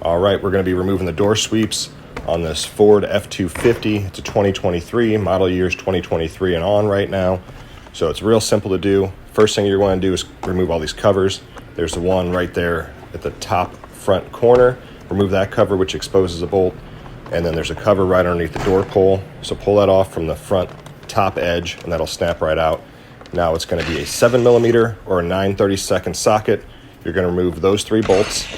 All right, we're going to be removing the door sweeps on this Ford F250. It's a 2023, model year's 2023 and on right now. So it's real simple to do. First thing you're going to do is remove all these covers. There's the one right there at the top front corner. Remove that cover, which exposes a bolt. And then there's a cover right underneath the door pull. So pull that off from the front top edge and that'll snap right out. Now it's going to be a 7mm or a 9/32 socket. You're going to remove those 3 bolts.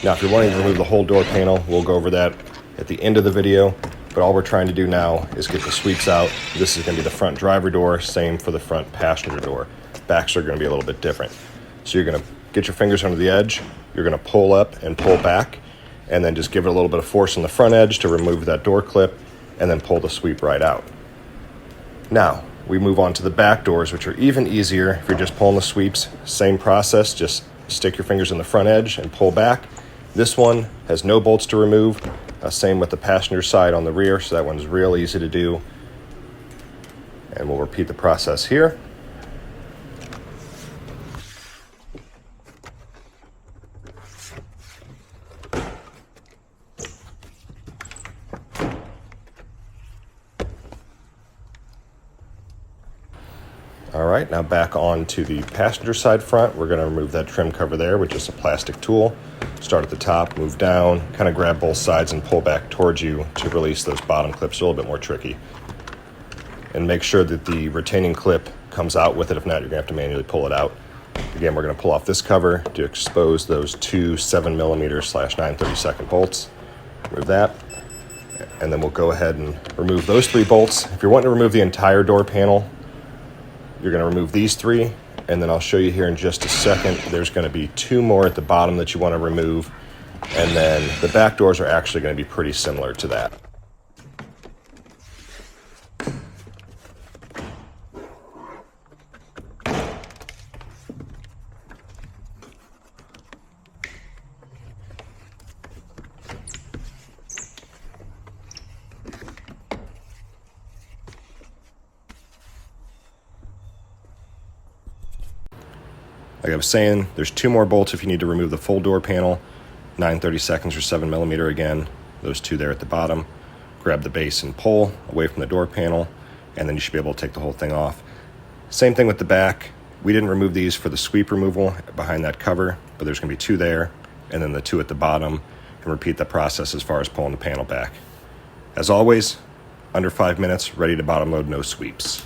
Now, if you're wanting to remove the whole door panel, we'll go over that at the end of the video. But all we're trying to do now is get the sweeps out. This is going to be the front driver door, same for the front passenger door. Backs are going to be a little bit different. So you're going to get your fingers under the edge. You're going to pull up and pull back, and then just give it a little bit of force on the front edge to remove that door clip, and then pull the sweep right out. Now, we move on to the back doors, which are even easier if you're just pulling the sweeps. Same process, just stick your fingers in the front edge and pull back. This one has no bolts to remove. Same with the passenger side on the rear, so that one's real easy to do. And we'll repeat the process here. All right, now back on to the passenger side front. We're going to remove that trim cover there, which is a plastic tool. Start at the top, move down, kind of grab both sides and pull back towards you to release those bottom clips. A little bit more tricky. And make sure that the retaining clip comes out with it. If not, you're going to have to manually pull it out. Again, we're going to pull off this cover to expose those 2 7mm/9/32 bolts. Remove that. And then we'll go ahead and remove those 3 bolts. If you're wanting to remove the entire door panel, you're going to remove these 3, and then I'll show you here in just a second. There's going to be 2 more at the bottom that you want to remove, and then the back doors are actually going to be pretty similar to that. Like I was saying, there's 2 more bolts if you need to remove the full door panel. 9/32 or 7mm again. Those 2 there at the bottom. Grab the base and pull away from the door panel, and then you should be able to take the whole thing off. Same thing with the back. We didn't remove these for the sweep removal behind that cover, but there's going to be 2 there, and then the 2 at the bottom, and repeat the process as far as pulling the panel back. As always, under 5 minutes, ready to bottom load, no sweeps.